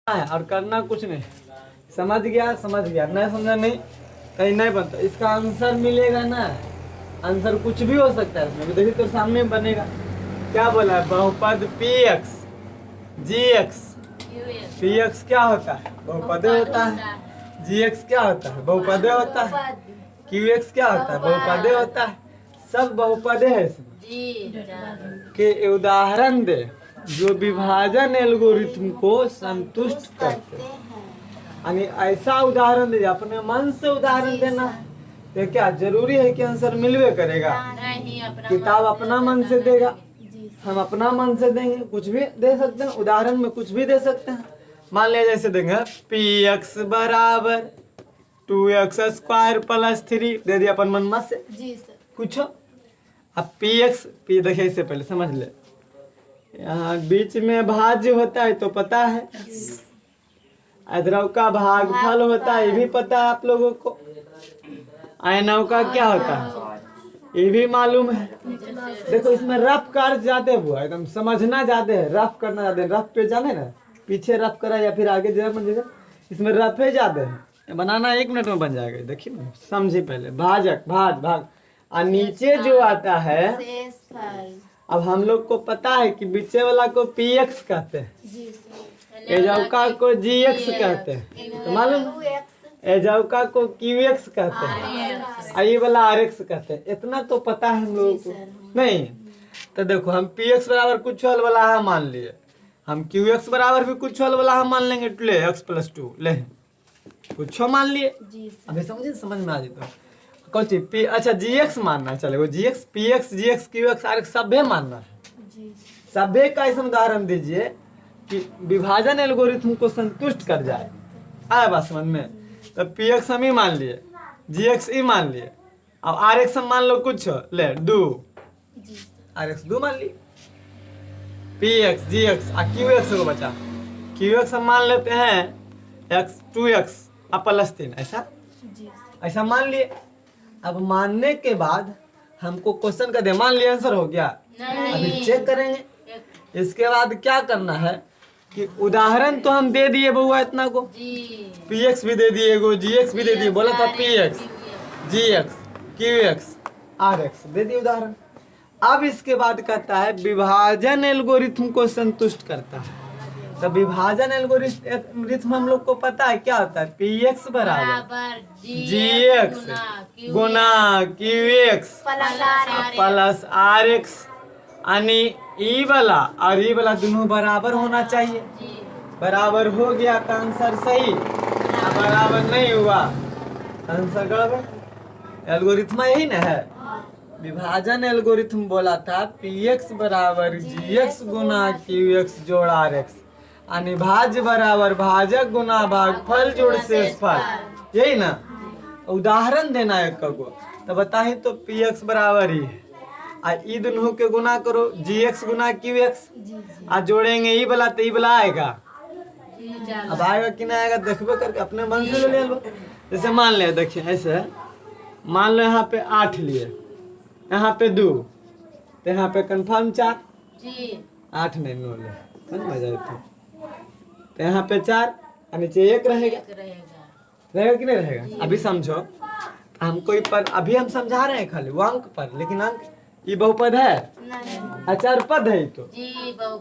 है और करना कुछ नहीं। समझ गया नहीं समझा नहीं कहीं नहीं बनता। इसका आंसर मिलेगा ना, आंसर कुछ भी हो सकता है इसमें। देखिए तो सामने बनेगा क्या बोला है, बहुपद P X G X. P x क्या होता है, बहुपदे होता है। जी एक्स क्या होता है, बहुपदे होता है। क्यू एक्स क्या होता है, बहुपदे होता है। सब बहुपदे है इसमें। के उदाहरण दे जो विभाजन एल्गोरिथम को संतुष्ट करते हैं। यानी ऐसा उदाहरण दे, अपने मन से उदाहरण देना है। तो क्या जरूरी है कि आंसर मिलवे करेगा? नहीं, किताब अपना मन से देगा, हम अपना मन से देंगे, कुछ भी दे सकते हैं। उदाहरण में कुछ भी दे सकते हैं। मान लिया जैसे देंगे पी एक्स बराबर 2x² + 3 दे दिया अपन मन से जी सर। कुछ। अब पी एक्स पी देखिए, इससे पहले समझ ले, यहाँ बीच में भाज्य होता है तो पता है, अद्रव का भागफल होता है ये भी पता है आप लोगों को, आयनव का क्या होता है ये भी मालूम है। देखो इसमें रफ कार्य ज्यादा हुआ, एकदम समझना ज्यादा है, रफ करना ज्यादा है। रफ पे जाने ना, पीछे रफ करा या फिर आगे जरा बन, इसमें रफे ज्यादा है। बनाना 1 मिनट में बन जाएगा। देखिए ना, समझिए पहले भाजक भाग भाग और नीचे जो आता है। अब हम लोग को पता है कि बीचे वाला को पी एक्स कहते हैं, एजौका को जी एक्स कहते हैं, तो मालूम एजौका को क्यू एक्स कहते हैं, और ये वाला आर एक्स कहते हैं। इतना तो पता है हम लोगों को नहीं। तो देखो हम पी एक्स बराबर कुछ हल वाला है मान लिए, हम क्यू एक्स बराबर भी कुछ हल वाला है मान लेंगे। ले x + 2 ले कुछ मान लिए। अभी समझे, समझ में आ जाता कौन चीज पी। अच्छा जी एक्स मानना है, चले वो G X P X G X Q X R X सभ्य मानना है। सभ्य का ऐसा उदाहरण दीजिए कि विभाजन एल्गोरिथम को संतुष्ट कर जाए। आया बात समझ में? तो पी एक्स हम ही मान लिए, जी एक्स ही मान लिए, अब आर एक्स हम मान लो कुछ ले 2, आर एक्स 2 मान लिए। पी एक्स जी एक्स और क्यू एक्स को बचा, क्यू एक्स हम मान लेते हैं एक्स 2x और +3 ऐसा मान लिए। अब मानने के बाद हमको क्वेश्चन का दे, मान लिया आंसर हो गया, अभी चेक करेंगे। इसके बाद क्या करना है कि उदाहरण तो हम दे दिए बउआ इतना को, पी एक्स भी दे दिए गो, जी एक्स भी दे दिए, बोला था P X G X Q X R X दे दिए उदाहरण। अब इसके बाद कहता है विभाजन एल्गोरिथम को संतुष्ट करता है। तो विभाजन एल्गोरिथम हम लोग को पता है क्या होता है, पी एक्स बराबर जी एक्स गुना Q X plus R X, यानी ई वाला और ई वाला दोनों बराबर होना चाहिए। बराबर हो गया तो आंसर सही, बराबर नहीं हुआ आंसर गड़बड़। एल्गोरिथम यही ना है। विभाजन एल्गोरिथम बोला था पी एक्स बराबर जी एक्स गुना क्यू एक्स जोड़ आर एक्स, यानी भाज्य बराबर भाजक गुना भागफल जोड़ शेषफल, यही ना। उदाहरण देना है को, तो बताही तो पी एक्स बराबर ही है, और ई दोनों के गुना करो जी एक्स गुना क्यू एक्स, और जोड़ेंगे ई वाला तो ई वाला आएगा। अब आएगा कि नहीं आएगा देखबे करके अपने मन से ले लो। जैसे मान ले, देखिए ऐसे मान लो यहाँ पे 8 लिए, यहाँ पे 2, तो यहाँ पे कंफर्म 4, 8 नहीं 9 ले, समझ में जाए तो यहाँ पे 4 और नीचे 1 रहेगा कि नहीं रहेगा? अभी समझो, हम कोई पर अभी हम समझा रहे हैं खाली वो अंक पर, लेकिन अंक ये बहुपद है, अचर पद है। तो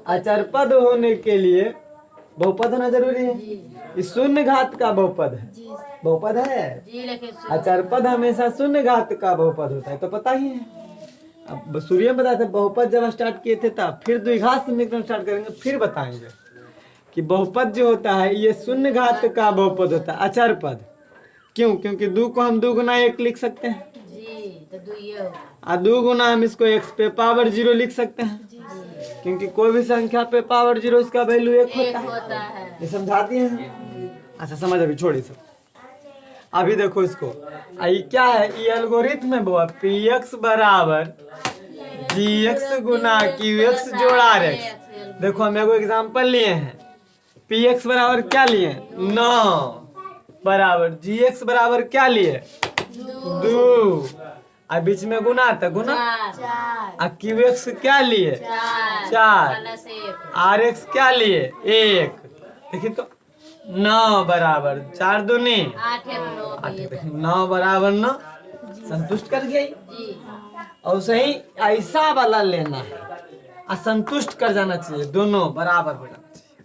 अचर पद होने के लिए बहुपद होना जरूरी है। ये शून्य घात का बहुपद है, बहुपद है। अचर पद हमेशा शून्य घात का बहुपद होता है, तो पता ही है। अब सूर्य में बताते बहुपद जब स्टार्ट किए थे तब, फिर द्विघात समीकरण स्टार्ट करेंगे, फिर बताएंगे कि बहुपद जो होता है ये शून्य घात का बहुपद होता है, अचर पद। क्यों? क्योंकि 2 को हम 2 गुना 1 लिख सकते हैं, और 2 गुना हम इसको x पे पावर 0 लिख सकते हैं, क्योंकि कोई भी संख्या पे पावर 0 इसका वैल्यू 1 होता है। ये समझा दिए हैं। अच्छा समझ, अभी छोड़ी सब। अभी देखो इसको, ये क्या है, ये एल्गोरिथम में बुआ पी एक्स बराबर जी एक्स गुना क्यू एक्स जोड़ आर एक्स। देखो हम एगो एग्जाम्पल लिए हैं, पी एक्स बराबर क्या लिए 9 बराबर जी एक्स बराबर क्या लिए 2, और बीच में गुना था गुना, और क्यू एक्स क्या लिए 4, आर एक्स क्या लिए 1। देखिए तो 9 बराबर 4 दूनी 8 है 9 8। देखिए 9 बराबर 9 संतुष्ट कर गई। जी और सही ऐसा वाला लेना है, असंतुष्ट कर जाना चाहिए, दोनों बराबर हो जाना चाहिए।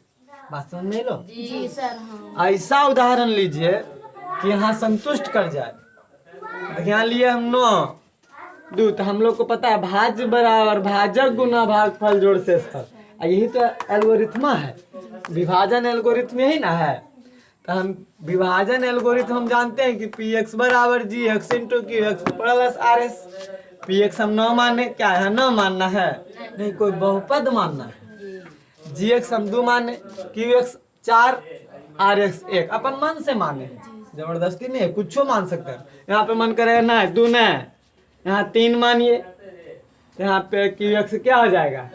बात समझ में लो। जी सर। हाँ ऐसा उदाहरण लीजिए कि यहाँ संतुष्ट कर जाए। देखिए यहाँ लिए हम 9 2, तो हम लोग को पता है भाज्य बराबर भाजक गुना भागफल जोड़ शेषफल, यही तो एल्गोरिथ्मा है, विभाजन एल्गोरिथ्म यही ना है। तो हम विभाजन एल्गोरिथ्म हम जानते हैं कि पी एक्स बराबर G X into Q X plus R S. P X हम 9 माने, क्या है 9 मानना है, नहीं कोई बहुपद मानना है। जी एक्स हम 2 माने, क्यू एक्स 4, आर एक्स 1, अपन मन से माने, जबरदस्ती नहीं है, कुछ मान सकते हैं। यहाँ पे मन करेगा ना 2 न, यहाँ 3 मानिए, यहाँ पे क्यू एक्स क्या हो जाएगा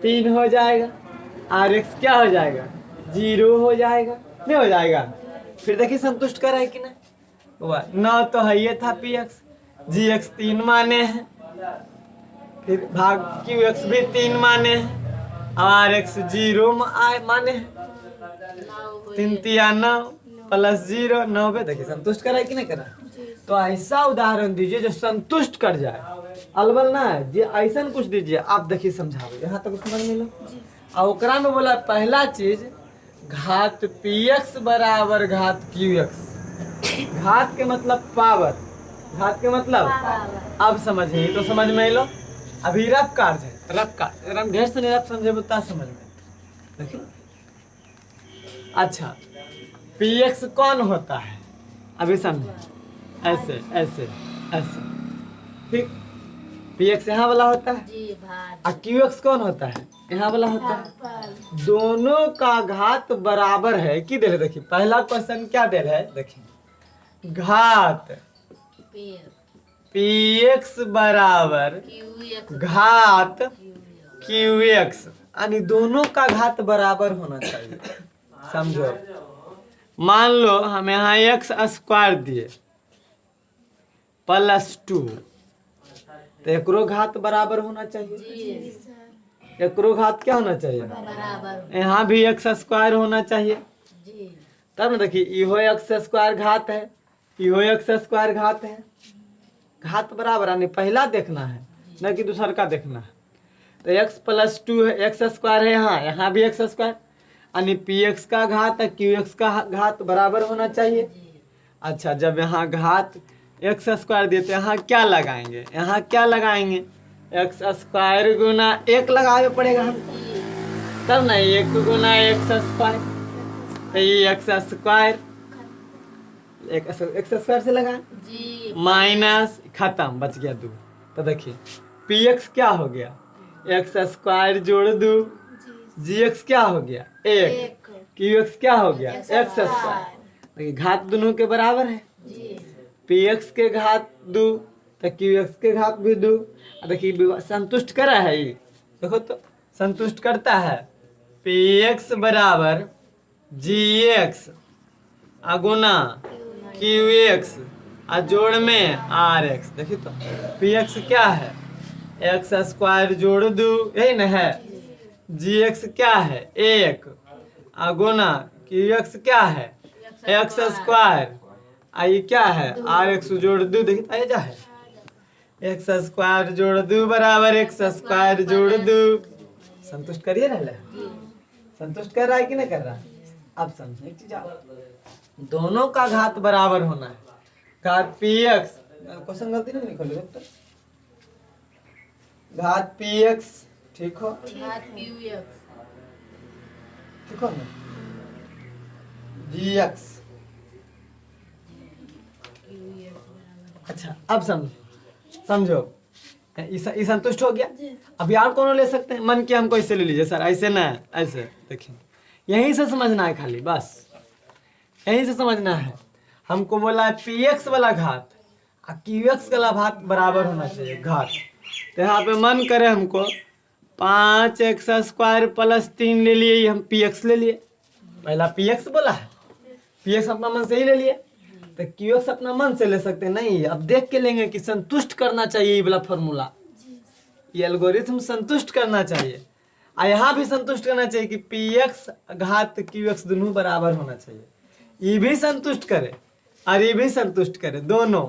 3 हो जाएगा, आर एक्स क्या हो जाएगा 0 हो जाएगा, नहीं हो जाएगा। फिर देखिए संतुष्ट कर रहा है कि नहीं, हुआ 9 तो है ये था पी एक्स, जी एक्स 3 माने हैं, फिर भाग क्यू एक्स भी 3 माने हैं, आर एक्स 0 माने हैं, 3 तिया 9 प्लस 0 9 पे। देखिए संतुष्ट करा है कि नहीं करा। तो ऐसा उदाहरण दीजिए जो संतुष्ट कर जाए, अलबल ना है जी, ऐसा कुछ दीजिए आप। देखिए समझाओ, यहाँ तक समझ में लो। और ओकरा में बोला पहला चीज घात पी एक्स बराबर घात क्यू एक्स। घात के मतलब पावर, घात के मतलब अब समझिए तो समझ में लो। अभी रफ कार्य है, रफ कार्य अगर हम ढेर से नहीं रफ समझे बता समझ में। देखिए अच्छा पी एक्स कौन होता है, अभी समझे, ऐसे ऐसे ऐसे, ठीक। पी एक्स यहाँ वाला होता है, जी भाज और क्यू एक्स कौन होता है, यहाँ वाला होता है। दोनों का घात बराबर है कि दे रहे। देखिए पहला क्वेश्चन क्या दे रहा है, देखिए घात पी एक्स बराबर घात क्यू एक्स, यानी दोनों का घात बराबर होना चाहिए। समझो, मान लो हम यहाँ एक्स स्क्वायर दिए प्लस 2, तो एकरो घात बराबर होना चाहिए। एकरो घात क्या होना चाहिए बराबर यहाँ भी एक्स स्क्वायर होना चाहिए, जी तब ना। देखिए इहो एक्स स्क्वायर घात है, इहो एक्स स्क्वायर घात है, घात बराबर, यानी पहला देखना है न कि दूसर का देखना है। तो एक्स प्लस 2 है, एक्स स्क्वायर है यहाँ, यहाँ भी एक्स स्क्वायर, यानी पी एक्स का घात है क्यू एक्स का घात बराबर होना चाहिए। अच्छा जब यहाँ घात एक्स स्क्वायर देते हैं, यहाँ क्या लगाएंगे, यहाँ क्या लगाएंगे, एक्स स्क्वायर गुना 1 लगावे पड़ेगा हम, तब ना 1 गुना एक्स स्क्वायर, तो ये एक्स स्क्वायर एक्स स्क्वायर से लगा जी माइनस, खत्म, बच गया 2। तो देखिए पी एक्स क्या हो गया, एक्स स्क्वायर जोड़ 2, जी एक्स क्या हो गया 1, क्यू एक्स क्या हो गया एक्स स्क्वायर। देखिए घात दोनों के बराबर है, जी पी एक्स के घात 2 तो क्यू एक्स के घात भी 2। देखिए संतुष्ट करा है ये, देखो तो संतुष्ट करता है। पी एक्स बराबर जी एक्स अगुना क्यू एक्स और जोड़ में आर एक्स। देखिए तो पी एक्स क्या है एक्स स्क्वायर जोड़ 2, यही ना है। जी एक्स क्या है 1 अगुना क्यू एक्स क्या है एक्स स्क्वायर, आई क्या है आर एक्स जोड़ 2। देखिए ऐसा है एक्स स्क्वायर जोड़ 2 बराबर एक्स स्क्वायर जोड़ 2। संतुष्ट करिए ना, संतुष्ट कर रहा है कि नहीं कर रहा। अब समझे एक चीज, दोनों का घात बराबर होना है। घात पी एक्स, क्वेश्चन गलती नहीं लिखोगे तो घात पी एक्स, ठीक हो, घात क्यू एक्स ठीक हो ना, जी एक्स। अच्छा अब समझो ये संतुष्ट हो गया। अब यार कौन ले सकते हैं, मन के हमको ऐसे ले लीजिए सर, ऐसे ना ऐसे। देखिए यहीं से समझना है, खाली बस यहीं से समझना है। हमको बोला है पी एक्स वाला घात और क्यू एक्स वाला घात बराबर होना चाहिए घात। तो यहाँ पे मन करे हमको 5 एक्स स्क्वायर प्लस 3 ले लिए, ये हम पी एक्स ले लिए, पहला पी एक्स बोला है, पी एक्स अपना मन से ही ले लिए। तो क्यू एक्स अपना मन से ले सकते नहीं, अब देख के लेंगे कि संतुष्ट करना चाहिए ये वाला फॉर्मूला, ये एल्गोरिथम संतुष्ट करना चाहिए। और यहाँ भी संतुष्ट करना चाहिए कि पी एक्स घात क्यू एक्स दोनों बराबर होना चाहिए। ये भी संतुष्ट करे और ये भी संतुष्ट करे, दोनों।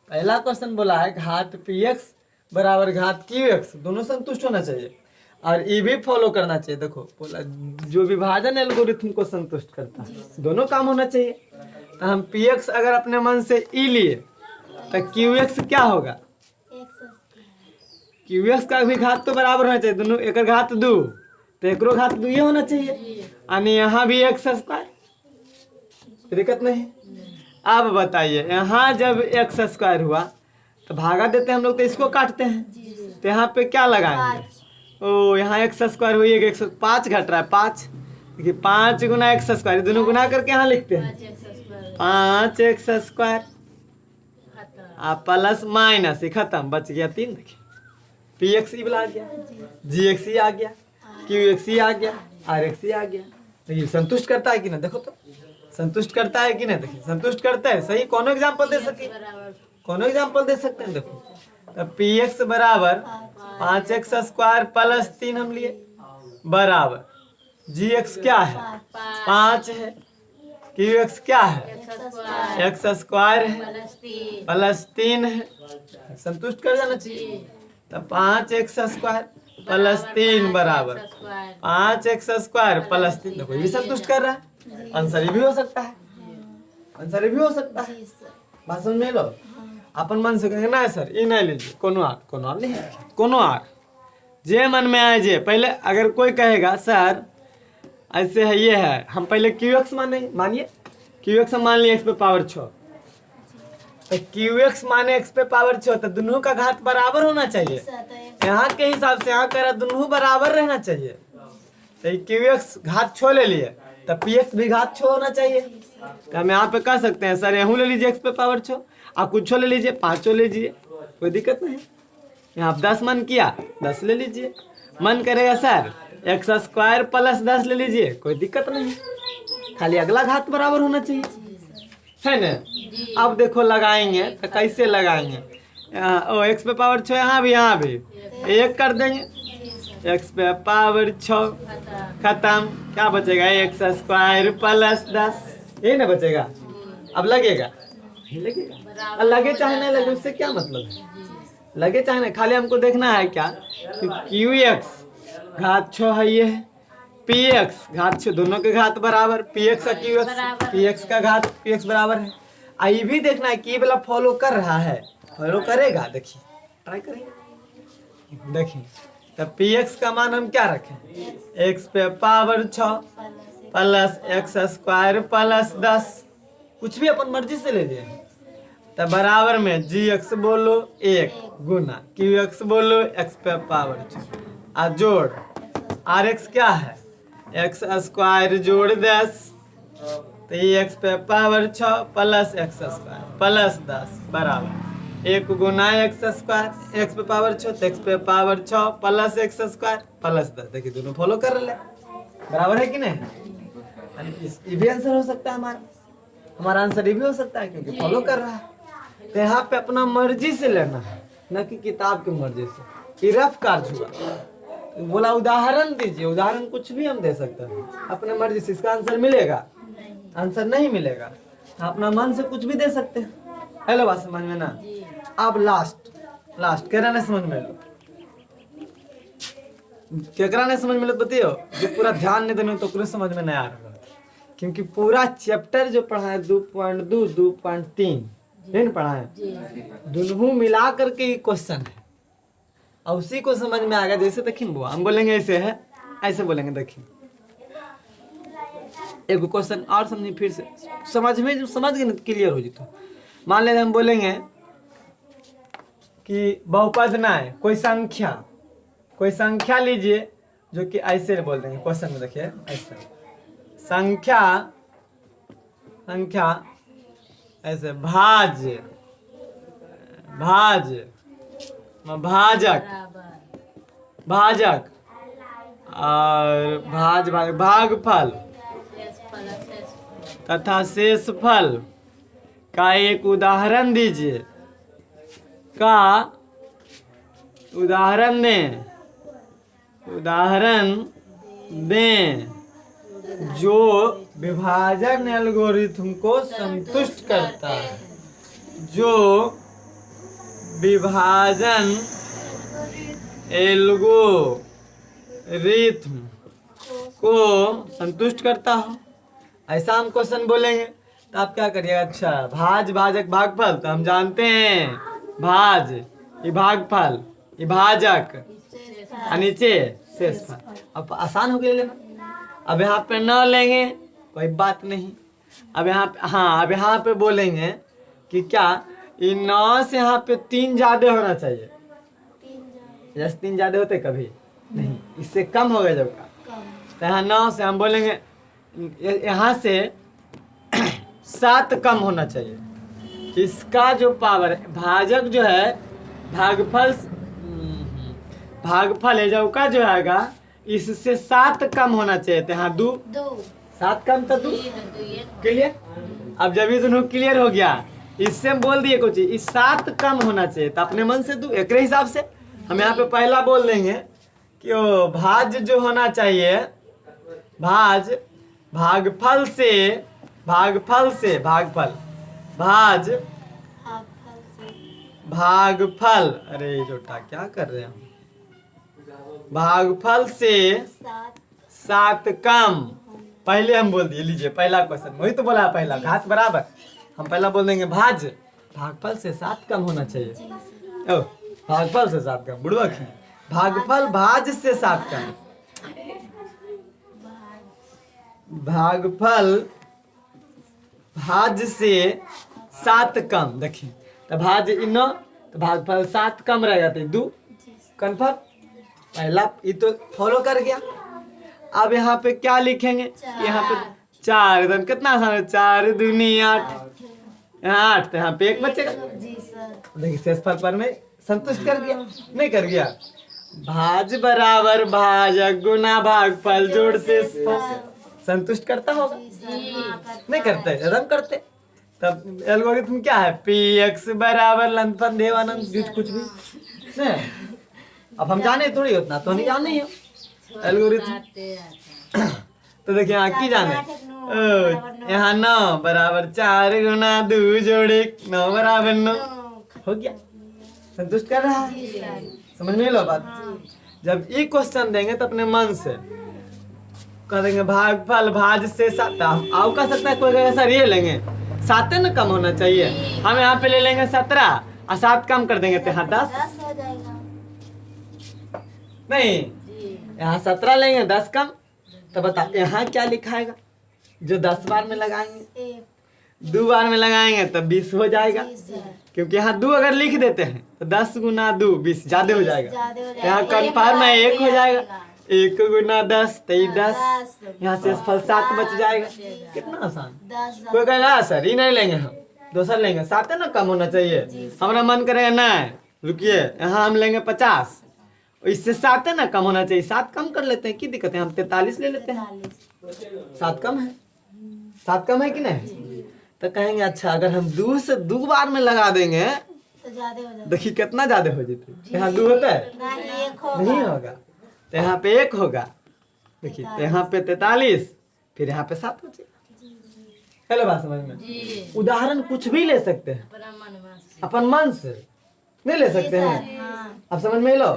पहला क्वेश्चन बोला है घात पी एक्स बराबर घात क्यू एक्स, दोनों संतुष्ट होना चाहिए और ये भी फॉलो करना चाहिए। देखो बोला जो विभाजन एल्गोरिथम को संतुष्ट करता है, दोनों काम होना चाहिए। तो हम पी एक्स अगर अपने मन से ई लिए तो क्यू एक्स क्या होगा, क्यू एक्स का भी घात तो बराबर होना चाहिए, दोनों एक घात दो तो एक घात दो ये होना चाहिए, यानी यहाँ भी एक्स स्क्वायर, दिक्कत नहीं। अब बताइए यहाँ जब एक्स स्क्वायर हुआ तो भागा देते हैं हम लोग, तो इसको काटते हैं, तो यहाँ पे क्या लगाएंगे, ओ यहाँ एक्स स्क्वायर हुई है, 105 घट रहा है 5, देखिए 5 गुना एक्स स्क्वायर, दोनों गुना करके यहाँ लिखते हैं 5 एक्स स्क्वायर प्लस माइनस, खत्म, बच गया 3। देखिए पी एक्स ई आ गया, जी एक्स ई आ गया, क्यू एक्स ई आ गया, आर एक्स ई आ गया। देखिए संतुष्ट करता है कि ना, देखो तो संतुष्ट करता है कि नहीं, देखिए संतुष्ट करता है। सही कौन एग्जाम्पल दे सके, कौन एग्जाम्पल दे सकते हैं। देखो तो पी एक्स बराबर 5 एक्स स्क्वायर प्लस 3 हम लिए बराबर जी एक्स क्या है 5 है, क्यू एक्स क्या है एक्स स्क्वायर है प्लस 3 है, संतुष्ट कर जाना चाहिए। तो 5 एक्स स्क्वायर प्लस 3 बराबर 5 एक्स स्क्वायर प्लस 3, देखो ये संतुष्ट कर रहा है। आंसर ये भी हो सकता है, आंसर ये भी हो सकता है, बात समझ में लो। अपन मन से कहेंगे ना सर ये नहीं लीजिए, कोनो आर नहीं, कोनो आर जे मन में आए जे। पहले अगर कोई कहेगा सर ऐसे है ये है, हम पहले क्यू एक्स मानिए क्यू एक्स मान लिए एक्स पे पावर 6, तो क्यू एक्स माने एक्स पे पावर 6, तो दोनों का घात बराबर होना चाहिए। यहाँ के हिसाब से यहाँ कह रहा दोनों बराबर रहना चाहिए, तो क्यू एक्स घात 6 ले लिए तो पी एक्स भी घात 6 होना चाहिए। तो हम यहाँ पे कह सकते हैं सर यहाँ ले लीजिए एक्स पे पावर 6, आप कुछ ले लीजिए, 5 ले लीजिए, कोई दिक्कत नहीं। यहाँ आप 10 मन किया 10 ले लीजिए, मन करेगा सर एक्स स्क्वायर प्लस 10 ले लीजिए, कोई दिक्कत नहीं, खाली अगला घात बराबर होना चाहिए, है ना। अब देखो लगाएंगे तो कैसे लगाएंगे, ओ एक्स पे पावर 6 यहाँ भी एक कर देंगे, एक्स पे पावर 6 खत्म, क्या बचेगा एक्स स्क्वायर प्लस 10, ये ना बचेगा। अब लगेगा लगेगा, लगे चाहे नहीं लगे उससे क्या मतलब है, लगे चाहे नहीं, खाली हमको देखना है क्या कि क्यू एक्स घात 6 है ये है, पी एक्स घात 6, दोनों के घात बराबर, पी एक्स का क्यू एक्स, पी एक्स का घात पी एक्स बराबर है। ये भी देखना है कि ये वाला फॉलो कर रहा है, फॉलो करेगा, देखिए ट्राई करेंगे, देखिए। तो पी एक्स का मान हम क्या रखें, एक्स पे power 6 plus x square plus 10, कुछ भी अपन मर्जी से ले लिए, तो बराबर में जी एक्स बोलो 1 गुना क्यू एक्स बोलो एक्स पे पावर 6 आ जोड़ आर एक्स क्या है एक्स स्क्वायर जोड़ 10, तो ये एक्स पे power 6 plus x square plus 10 बराबर 1 गुना एक्स स्क्वायर एक्स पे पावर 6 तो एक्स पे power 6 plus x square plus 10। देखिए दोनों फॉलो कर रहे, बराबर है कि नहीं। ये भी आंसर हो सकता है हमारा आंसर ये भी हो सकता है क्योंकि फॉलो कर रहा है। तो यहाँ पे अपना मर्जी से लेना है, न कि किताब की मर्जी से। ये रफ कार्य हुआ, बोला उदाहरण दीजिए, उदाहरण कुछ भी हम दे सकते हैं अपने मर्जी से, इसका आंसर मिलेगा, आंसर नहीं मिलेगा अपना मन से कुछ भी दे सकते हैं। हेलो बात समझ में ना। अब लास्ट कह रहा समझ में लो, केकरा नहीं समझ में लो बताइयो, जो पूरा ध्यान नहीं देने तो पूरा समझ में नहीं आ रहा, क्योंकि पूरा चैप्टर जो पढ़ा है 2.2 2.3 नहीं पढ़ा है, दोनों मिला करके ये क्वेश्चन है और उसी को समझ में आ गया। जैसे देखिए बुआ हम बोलेंगे ऐसे है, ऐसे बोलेंगे, देखिए एक क्वेश्चन और समझिए, फिर से समझ गए क्लियर हो जी। तो मान लेते हम बोलेंगे कि बहुपद ना है, कोई संख्या लीजिए जो कि ऐसे बोल देंगे क्वेश्चन में, देखिए ऐसे संख्या ऐसे भाजक और भागफल तथा शेषफल का एक उदाहरण दीजिए, का उदाहरण दें उदाहरण दें जो विभाजन एल्गोरिथम को संतुष्ट करता है। जो विभाजन एल्गोरिथम को संतुष्ट करता हो, ऐसा हम क्वेश्चन बोलेंगे तो आप क्या करिएगा? अच्छा, भाज भाजक भागफल तो हम जानते हैं, भाज ये भागफल, ये भाजक और नीचे शेषफल। अब आसान हो गया लेना। अब यहाँ पे न लेंगे कोई बात नहीं। अब यहाँ पे हाँ, अब यहाँ पे बोलेंगे कि क्या ये 9 से यहाँ पे 3 ज्यादा होना चाहिए। जैसे 3 ज्यादा होते कभी नहीं, इससे कम हो गया जब का, तो यहाँ 9 से हम बोलेंगे यहाँ से 7 कम होना चाहिए। इसका जो पावर है, भाजक जो है भागफल है जब का जो हैगा, इससे 7 कम होना चाहिए। तो यहाँ 2 7 कम तो 2 क्लियर। अब जब ये दोनों क्लियर हो गया, इससे हम बोल दिए कुछ इस 7 कम होना चाहिए, तो अपने मन से 2 एक हिसाब से हम यहाँ पे पहला बोल देंगे कि वो भाज जो होना चाहिए, भाज भागफल से भागफल अरे जोटा क्या कर रहे हैं हम, भागफल से 7 कम। पहले हम बोल दिए, लीजिए पहला क्वेश्चन वही तो बोला, पहला घात बराबर हम पहला बोल देंगे भाज भागफल से 7 कम होना चाहिए। ओ भागफल से 7 कम, बुढ़वा की भागफल भाज से 7 कम, भागफल भाज से 7 कम। देखिए तो भाज इन तो भागफल 7 कम रह जाते 2 कन्फर्म। पहला ये तो फॉलो कर गया। अब यहाँ पे क्या लिखेंगे? यहाँ पे 4 एकदम कितना आसान है, 4 दूनी 8, यहाँ 8 तो यहाँ पे 1 बचेगा। देखिए शेषफल पर में संतुष्ट कर गया, नहीं कर गया? भाज बराबर भाजक गुना भागफल जोड़ शेषफल संतुष्ट करता होगा, नहीं करते? एकदम करते। तब एल्गोरिथम क्या है? px बराबर लंथन देवानंद कुछ भी नहीं। अब हम जाने थोड़ी, उतना तो नहीं जाने हो एल्गोरिथम। तो देखिए यहाँ की जाने, यहाँ 9 बराबर 4 गुना 2 जोड़े 9 बराबर 9 हो गया, संतुष्ट कर रहा है। समझ में लो बात। जब ये क्वेश्चन देंगे तो अपने मन से कह देंगे भागफल भाज से 7। आओ कह सकता है कोई सर ये लेंगे 7 न कम होना चाहिए, हम यहाँ पे ले लेंगे 17 और 7 कम कर देंगे तो यहाँ 10 हो जाएगा। नहीं, यहाँ 17 लेंगे 10 कम, तो बता यहाँ क्या लिखाएगा? जो 10 बार में लगाएंगे, 2 बार में लगाएंगे तब 20 हो जाएगा, क्योंकि यहाँ 2 अगर लिख देते हैं तो 10 गुना 2 20 ज्यादा हो जाएगा। यहाँ कन्फर्म है 1 हो जाएगा, 1 गुना 10 10, यहाँ से फल 7 बच जाएगा। कितना आसान। कोई कहेगा सर ये नहीं लेंगे, हम दूसरा लेंगे, 7 है ना कम होना चाहिए। हमारा मन करेगा नहीं, रुकिए यहाँ हम लेंगे 50, इससे 7 है ना कम होना चाहिए, 7 कम कर लेते हैं, की दिक्कत है? हम 43 ले लेते हैं, 7 कम है, 7 कम है कि नहीं? तो कहेंगे अच्छा अगर हम 2 से 2 बार में लगा देंगे तो ज्यादा हो जाएगा। देखिए कितना ज्यादा हो जाते। यहाँ 2 होता है नहीं होगा, तो यहाँ पे 1 होगा। देखिए तो यहाँ पे 43, फिर यहाँ पे 7 बचेगा। हेलो बात समझ में? उदाहरण कुछ भी ले सकते हैं, अपन मन से नहीं ले सकते हैं। अब समझ में लो,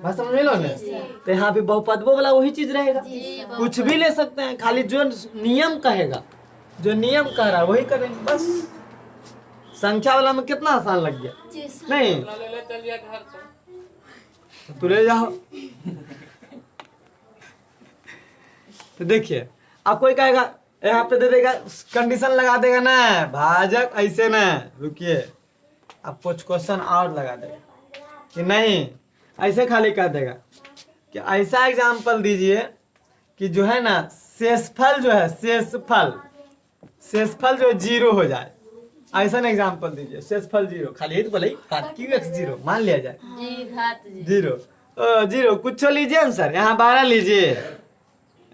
बात समझ में लो ना? तो यहाँ पे बहुपदों वाला वही चीज रहेगा, कुछ भी ले सकते हैं, खाली जो नियम कहेगा, जो नियम कह रहा है वही करेंगे बस। संख्या वाला में कितना आसान लग गया नहीं? तो ले जाओ। तो देखिए अब कोई कहेगा यहाँ पे दे देगा, कंडीशन लगा देगा ना भाजक ऐसे ना, रुकिए अब कुछ क्वेश्चन और लगा देगा कि नहीं, ऐसे खाली कह देगा कि ऐसा एग्जाम्पल दीजिए कि जो है ना शेषफल जो है, शेषफल जो 0 हो जाए, ऐसा एग्जाम्पल दीजिए। शेषफल 0, खाली ही तो बोले qx 0 मान लिया जाए, 0 कुछ लीजिए ना सर, यहाँ 12 लीजिए,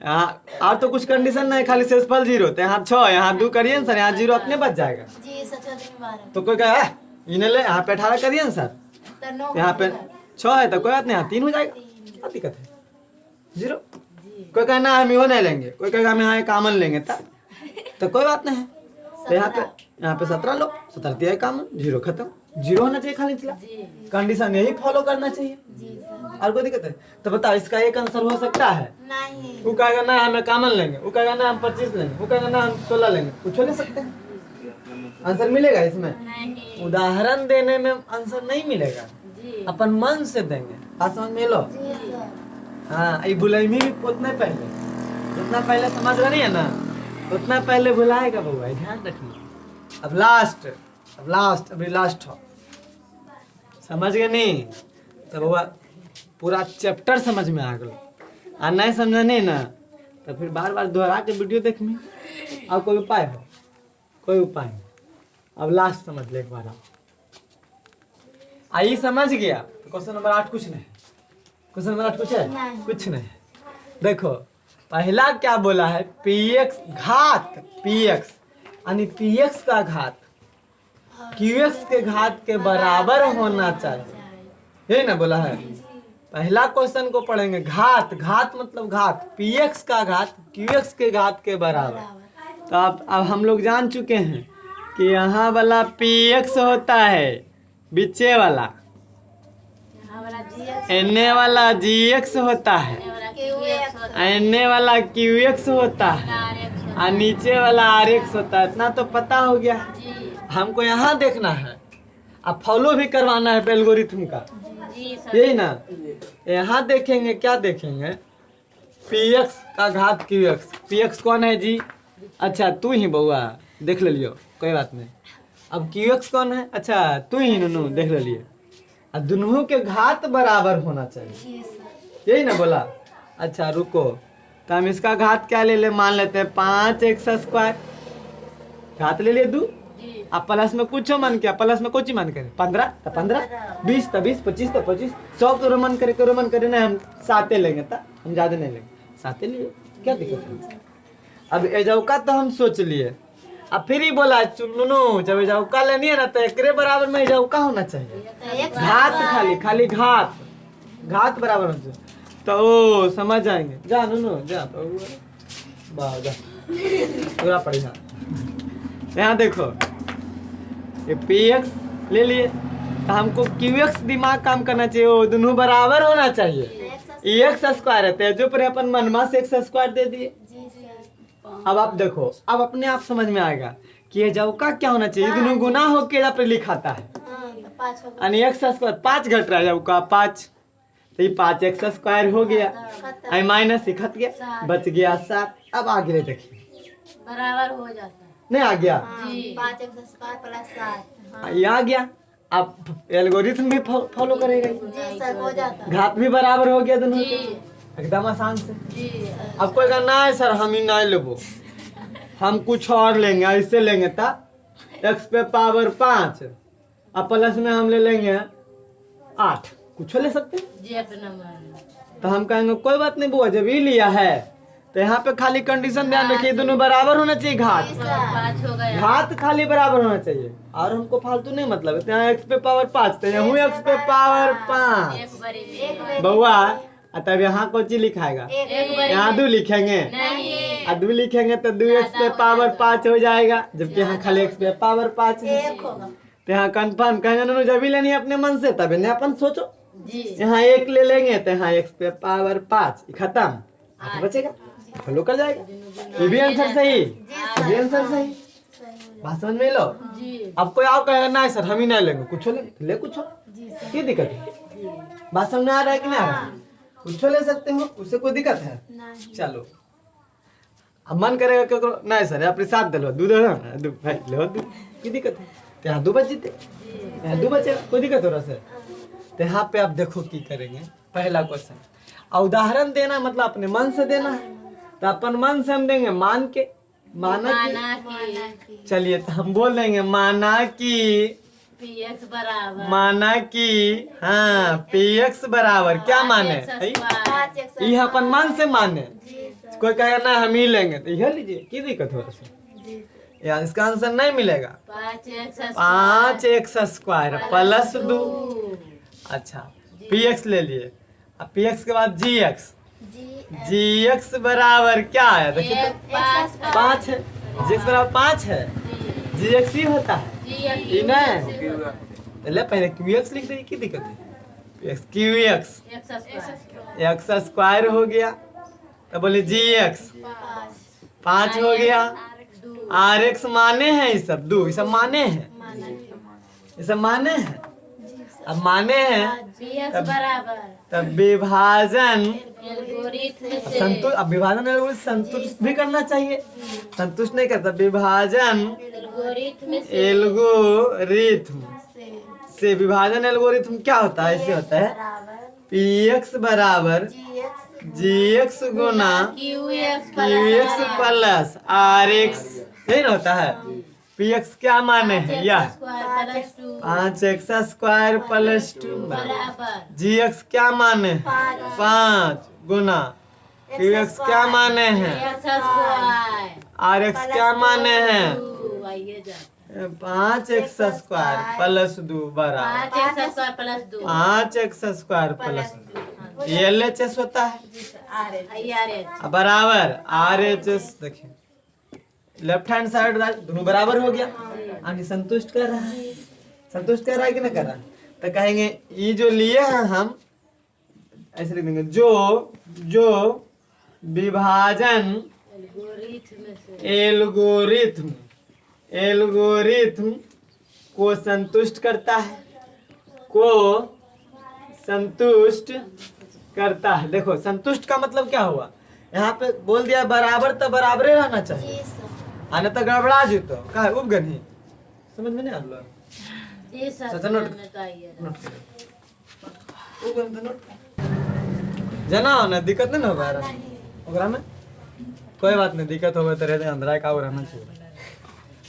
यहाँ और तो कुछ कंडीशन नहीं, खाली शेषफल 0, तो यहाँ 6, यहाँ 2 करिए ना सर, यहाँ 0 अपने बच जाएगा। तो कोई कहे इन्हें ले यहाँ पे 18 करिए ना सर, यहाँ पे 6 है तो कोई बात नहीं, यहाँ 3 हो जाएगा, क्या दिक्कत है? जीरो। जी कोई कहना हम यो नहीं लेंगे, कोई कहेगा हम यहाँ कॉमन लेंगे तो कोई बात नहीं है। तो यहाँ पे 17 लो, 17 दिया है कॉमन, जीरो खत्म। जीरो होना चाहिए खाली निचला, जी कंडीशन यही फॉलो करना चाहिए। जी सर और कोई दिक्कत है तो बताओ इसका एक आंसर हो सकता है? नहीं वो कहेगा ना हमें कॉमन लेंगे, वो कहेगा ना हम 25 लेंगे, वो कहेगा ना हम 16 लेंगे, कुछ ले सकते हैं? आंसर मिलेगा इसमें? नहीं उदाहरण देने में आंसर नहीं मिलेगा, जी अपन मन से देंगे। बात समझ में लो। जी सर हाँ, ये बुलाइमी भी उतना पहले, जितना पहले समझ रहा नहीं है ना उतना पहले बुलाएगा बउआ, ध्यान रखना। अब लास्ट अभी लास्ट हो, समझ गए नहीं तो बउआ पूरा चैप्टर समझ में आ गलो। आ नहीं समझा नहीं ना तो फिर बार बार दोहरा के वीडियो देख में। अब कोई उपाय हो? कोई उपाय नहीं। अब लास्ट समझ ले एक बार आप। आई समझ गया तो क्वेश्चन नंबर 8 कुछ नहीं। क्वेश्चन नंबर 8 कुछ है? नहीं। कुछ नहीं। देखो पहला क्या बोला है, px घात px यानी px का घात qx के घात के बराबर होना चाहिए, यही ना बोला है। पहला क्वेश्चन को पढ़ेंगे, घात मतलब घात, px का घात qx के घात के बराबर। तो अब हम लोग जान चुके हैं कि यहाँ वाला px होता है बीचे वाला, हमारा जीएक्स एने वाला gx होता है, एने वाला qx होता है और नीचे वाला rx होता है। इतना तो पता हो गया। जी हमको यहाँ देखना है, अब फॉलो भी करवाना है एल्गोरिथम का, जी सर यही ना। यहाँ देखेंगे, क्या देखेंगे, px का घात qx। px कौन है जी? अच्छा तू ही बउआ, देख ले लियो, कोई बात नहीं। अब qx कौन है? अच्छा तू ही नूनू, देख ले लिए। और दोनों के घात बराबर होना चाहिए, जी सर यही ना बोला। अच्छा रुको, तो हम इसका घात क्या ले ले, मान लेते हैं 5x²। घात ले लिए 2, जी अब प्लस में कुछ मन किया, प्लस में कुछ मन करे 15 तो 15, 20 तो 20, 25 तो 25, 100 को मन करे ना, हम 7 लेंगे था, हम ज्यादा नहीं लेंगे, 7 लिए, क्या दिक्कत है। अब एजौका तो हम सोच लिए, अब फिर ही बोला चुनू जब एजौका लेनी है ना तो एकरे बराबर में एजौका होना चाहिए। घात खाली घात बराबर होना चाहिए, तो ओ समझ जाएंगे। जा नूनू जा, वाह जा पूरा पढ़िया। यहाँ देखो ये px ले लिए, तो हमको qx दिमाग काम करना चाहिए, वो दोनों बराबर होना चाहिए। x² है तेजो पर अपन मनमा से x² दे दिए। जी सर अब आप देखो, अब अपने आप समझ में आएगा कि ये जौका क्या होना चाहिए, दोनों गुना हो के पे लिखाता है। हाँ तो 5 हो यानी x² 5 घट रहा है जौका 5, तो ये 5x² हो गया, आई माइनस इकहत गया, बच गया 7। अब आगे देखिए, बराबर हो जाता है नहीं आ गया, जी 5x² + 7 हाँ ये आ गया। अब एल्गोरिथम भी फॉलो करेगा, जी सर हो जाता है घात भी बराबर हो गया दोनों जी के, एकदम आसान से। जी सर अब कोई कहना है सर हम ही नहीं लेबो, हम कुछ और लेंगे, ऐसे लेंगे था x⁵ अब प्लस में हम ले लेंगे 8, कुछ ले सकते हैं। जी अपना मान तो हम कहेंगे कोई बात नहीं बुआ, जब ये लिया है तो यहाँ पे खाली कंडीशन ध्यान रखिए, दोनों बराबर होना चाहिए। घात 5 हो गया घात खाली बराबर होना चाहिए, और हमको फालतू नहीं मतलब है। यहाँ x⁵ तो यहाँ x⁵ एक बड़ी एक बउआ, तब यहाँ कौन चीज लिखाएगा, बड़ी यहाँ 2 लिखेंगे, नहीं और 2 लिखेंगे तो 2x⁵ हो जाएगा, जबकि यहाँ खाली x⁵ है। एक होगा तो यहाँ कन्फर्म कहेंगे ना, जब भी लेनी है अपने मन से तब इन्हें अपन सोचो। जी यहाँ 1 ले लेंगे तो यहाँ x⁵ खत्म, 8 बचेगा, फॉलो कर जाएगा। ये भी आंसर सही, ये भी आंसर सही। बात समझ में लो। जी अब कोई आओ कहेगा नहीं सर हम ही नहीं लेंगे, कुछ ले कुछ, जी सर क्या दिक्कत है? बात समझ में आ रहा है कि नहीं आ रहा है? कुछ ले सकते हो, उससे कोई दिक्कत है? नहीं चलो अब मन करेगा करो नहीं सर अपने साथ दिलो, दूध दो भाई लो दूध, की दिक्कत है? तो यहाँ 2 बच जीते, यहाँ 2 बचे, कोई दिक्कत हो रहा सर? तो यहाँ पे आप देखो की करेंगे, पहला क्वेश्चन और उदाहरण देना मतलब अपने मन से देना है, तो अपन मन से हम देंगे मान के, माना कि, चलिए तो हम बोल देंगे माना कि px बराबर माना कि हाँ px बराबर क्या माने, 5x ये अपन मन से माने। कोई कहेगा ना हम ही लेंगे, तो यह लीजिए, की दिक्कत हो रहा है? यार इसका आंसर नहीं मिलेगा। 5x² + 2, अच्छा px ले लिए, अब px के बाद gx, जी एक्स बराबर क्या है देखिए एक पाँच का 5 है। जी एक्स बराबर 5 है। जी एक्स ही होता है जी ई नहीं ले पहले क्यू एक्स लिख दे की दिक्कत है x Q x x square हो गया तो बोले जी एक्स 5 हो गया आर एक्स माने हैं ये सब दो ये सब माने हैं ये सब माने हैं अब माने हैं पीएक्स बराबर तब विभाजन एल्गोरिथम से संतुष्ट अब विभाजन एल्गोरिथम संतुष्ट भी करना चाहिए संतुष्ट नहीं करता विभाजन एल्गोरिथम से एल्गोरिथम से विभाजन एल्गोरिथम क्या होता है ऐसे होता है पी एक्स बराबर जी एक्स गुना Q X Q X plus R X यही ना होता है पी एक्स क्या माने हैं यह प्लस 2 5 एक्स स्क्वायर प्लस 2 बराबर जी एक्स क्या माने हैं 5 गुना क्यू एक्स क्या माने हैं एक्स स्क्वायर आर एक्स क्या माने हैं आइए जा 5 एक्स स्क्वायर प्लस 2 बराबर 5 x square plus 2 5 x square plus 2 ये एल एच एस होता है आइए आ रहे अब बराबर आर एच एस देखिए लेफ्ट हैंड साइड दोनों बराबर हो गया यानी संतुष्ट कर रहा है संतुष्ट कर रहा है कि नहीं कर रहा है तो कहेंगे ये जो लिए हैं हम ऐसे लिख देंगे जो विभाजन एल्गोरिथम से एल्गोरिथम को संतुष्ट करता है को संतुष्ट करता है देखो संतुष्ट का मतलब क्या हुआ यहाँ पे बोल दिया बराबर तो बराबर रहना चाहिए आने तो गड़बड़ा जीतो का है उब गनी समझ में नहीं आ रहा जी सर सच नोट में तो आइए नोट करो उब गन तो नोट जना हो ना दिक्कत नहीं ना होगा यार ओकरा में कोई बात नहीं दिक्कत होगा तो रहते अंदर का रहना चाहिए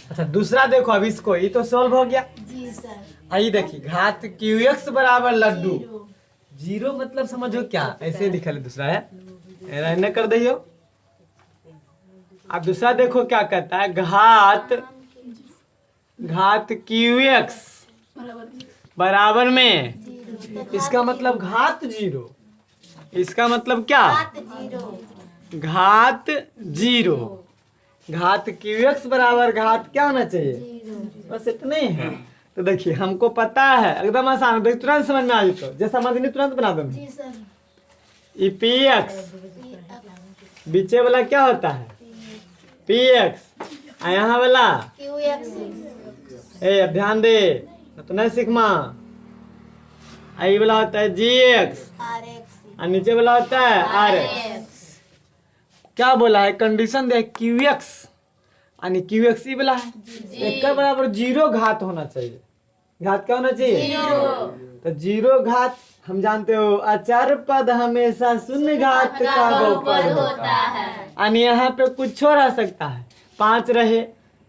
अच्छा दूसरा देखो अब इसको ये तो सॉल्व हो गया जी सर आइए देखिए घात क्यू एक्स बराबर लड्डू जीरो मतलब समझो क्या ऐसे लिखा है दूसरा है रहने कर दियो अब दूसरा देखो क्या कहता है घात क्यू एक्स बराबर में इसका मतलब घात जीरो इसका मतलब क्या घात जीरो घात क्यू एक्स बराबर घात क्या होना चाहिए बस इतना ही है तो देखिए हमको पता है एकदम आसान देखिए तुरंत समझ में आ जाए जैसा समझ नहीं तुरंत बना दो ई पी एक्स बीचे वाला क्या होता है पी एक्स यहाँ वाला ए अब ध्यान दे तो नहीं सीखमा आई वाला होता है जी एक्स और नीचे वाला होता है आर एक्स क्या बोला है कंडीशन दे क्यू एक्स यानी क्यू एक्स ही वाला है एक का बराबर जीरो घात होना चाहिए घात क्या होना चाहिए तो जीरो घात हम जानते हो अचर पद हमेशा शून्य घात का बहुपद होता है यानी यहाँ पे कुछ रह सकता है 5 रहे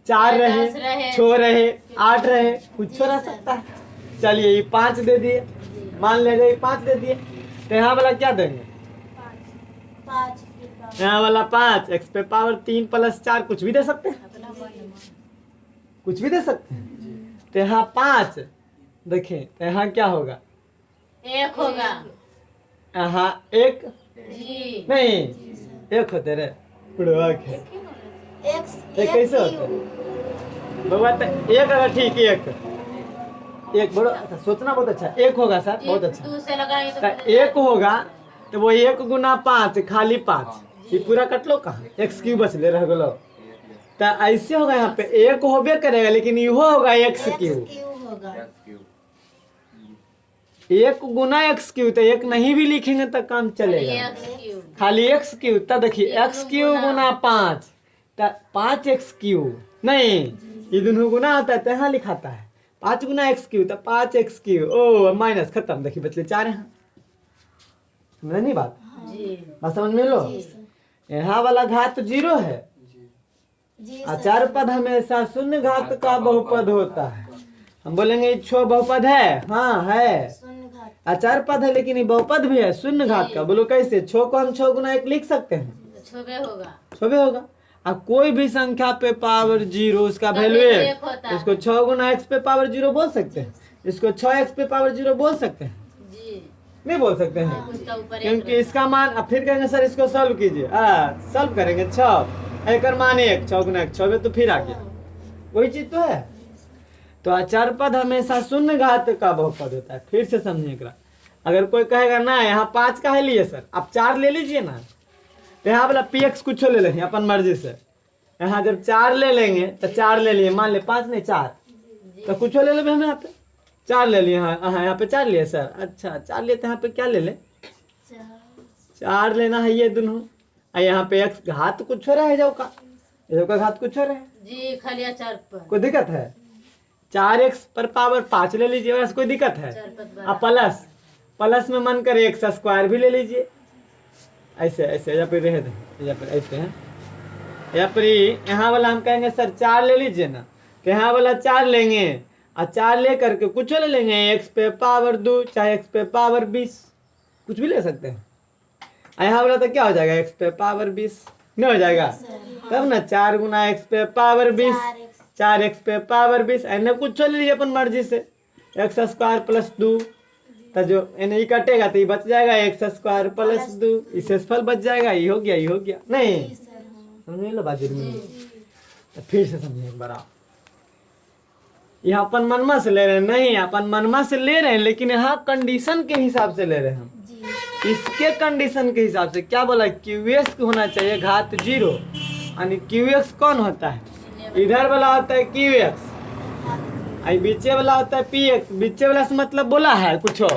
4 रहे 6 रहे 8 रहे कुछ रह सकता है चलिए ये 5 दे दिए मान लीजिए ये 5 दे दिए तो यहाँ वाला क्या देंगे यहाँ वाला 5 एक्स पे पावर 3 प्लस 4 कुछ भी दे सकते हैं कुछ भी दे सकते हैं तो यहाँ 5 देखें तो यहाँ क्या होगा एक होगा यहाँ एक जी नहीं एक होते रे बुढ़वा के एक कैसे होते बाबा तो एक अगर ठीक एक बड़ो अच्छा सोचना बहुत अच्छा एक होगा सर बहुत अच्छा 2 से लगाएंगे तो एक होगा तो वो 1 गुना 5 खाली 5 ये पूरा कट लो कहाँ एक्स क्यू बच ले रह गलो तो ऐसे होगा यहाँ पे एक होबे करेगा लेकिन यो होगा एक्स क्यू एक गुना एक्स क्यू तो एक नहीं भी लिखेंगे तो काम चलेगा खाली एक्स क्यू तो देखिए एक्स क्यू गुना 5 तो 5 एक्स क्यू नहीं ये दोनों गुना होता है तो यहाँ लिखाता है 5 गुना एक्स क्यू तो 5 एक्स क्यू ओ माइनस खत्म देखिए बचले 4 यहाँ समझ नहीं बात बात समझ में लो यहाँ वाला घात जीरो है अचार पद हमेशा शून्य घात का बहुपद होता है हम बोलेंगे छो बहुपद है हाँ है अचार पद है लेकिन ये बहुपद भी है शून्य घात का बोलो कैसे 6 को हम 6 गुना 1 लिख सकते हैं छोबे होगा छबे होगा अब कोई भी संख्या पे पावर 0 उसका वैल्यू एक होता है। इसको 6 गुना x पे पावर 0 बोल सकते हैं इसको 6x पे पावर 0 बोल सकते हैं जी नहीं बोल सकते हैं, उसका ऊपर एक क्योंकि इसका मान, अब फिर कहेंगे सर इसको सॉल्व कीजिए, सॉल्व करेंगे 6 एक मान 1 6 गुना 1 6 में तो फिर आ गया, वही चीज तो है। तो अचर पद हमेशा शून्य घात का बहुपद होता है। फिर से समझिएगा, अगर कोई कहेगा ना यहाँ 5 का है लिए सर, आप 4 ले लीजिए ना, तो यहाँ वाला px कुछ ले लेंगे अपन मर्जी से। यहाँ जब 4 ले लेंगे तो 4 ले लिए, मान ले 5 नहीं 4, तो कुछ ले लेंगे हम यहाँ पे 4 ले लिए। हाँ यहाँ पे 4 लिए सर, अच्छा 4 लिए तो यहाँ पे क्या ले ले, 4 लेना है ये दोनों। यहाँ पे x घात कुछ हो रहा है, जब का घात कुछ हो रहा है जी, खाली अचार पर कोई दिक्कत है। 4x पर पावर 5 ले लीजिए, वैसे कोई दिक्कत है। अचार पर अब प्लस में मन करे x स्क्वायर भी ले लीजिए, ऐसे ऐसे या फिर रह दे या फिर ऐसे है, या फिर यहाँ वाला हम कहेंगे सर 4 ले लीजिए ना, तो यहाँ वाला 4 लेंगे और 4 ले करके कुछ ले लेंगे, x पे पावर 2 चाहे x पे पावर 20 कुछ भी ले सकते हैं। यहाँ वाला तो क्या हो जाएगा, x पे पावर 20 नहीं हो जाएगा, तब ना 4 गुना x पे पावर 20 4x पे पावर 20, एने कुछ ले लीजिए अपन मर्जी से, x स्क्वायर प्लस 2, तो जो एने कटेगा तो ये बच जाएगा x स्क्वायर प्लस 2, इससे फल बच जाएगा, ये हो गया नहीं समझ लो बात जरूरी। तो फिर से समझिए एक बार आप, यहाँ अपन मनमा से ले रहे हैं, नहीं अपन मनमा से ले रहे हैं, लेकिन यहाँ कंडीशन के हिसाब से ले रहे हैं हम। इसके कंडीशन के हिसाब से क्या बोला, QX होना चाहिए घात 0, यानी QX कौन होता है, इधर वाला होता है QX, आई बीचे वाला होता है PX। बीचे वाला से मतलब बोला है कुछ हो,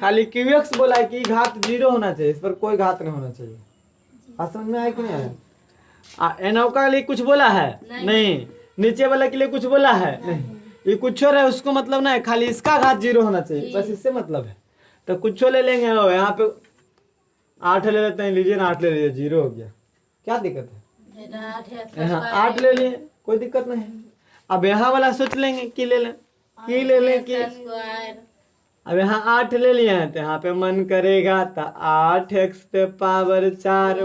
खाली QX बोला है कि घात 0 होना चाहिए, इस पर कोई घात नहीं होना चाहिए। बात समझ में आया कि नहीं आया। एनओ का लिए कुछ बोला है नहीं, नीचे वाला के लिए कुछ बोला है नहीं, ये कुछ हो रहा है उसको मतलब ना है, खाली इसका घात 0 होना चाहिए, बस इससे मतलब है। तो कुछ ले लेंगे, यहाँ पे 8 ले लेते हैं, लीजिए ना 8 ले लीजिए, 0 हो गया, क्या दिक्कत है, यहाँ 8 ले लिए कोई दिक्कत नहीं है। अब यहाँ वाला सोच लेंगे कि ले लें कि अब यहाँ 8 ले लिए हैं, तो यहाँ पे मन करेगा तो 8x पे पावर 4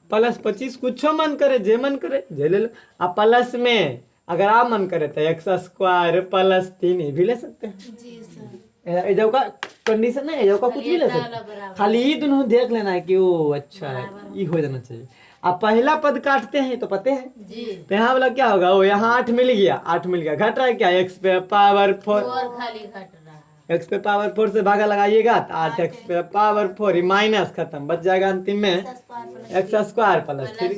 प्लस 25 कुछ मन करे जे मन करे जे ले लो। अब प्लस में अगर आप मन करे तो x स्क्वायर प्लस 3 ये भी ले सकते हैं। एजो का कंडीशन है, एजो का कुछ भी ले सकते हैं, खाली ये दोनों देख लेना है कि वो अच्छा है, ये हो जाना चाहिए। आप पहला पद काटते हैं तो पते हैं, तो यहाँ वाला क्या होगा, वो यहाँ 8 मिल गया, घट रहा है क्या, x पे पावर 4 खाली घट रहा है, x पे पावर 4 से भागा लगाइएगा तो 8x पे पावर 4 माइनस खत्म, बच जाएगा अंतिम में x स्क्वायर प्लस 3,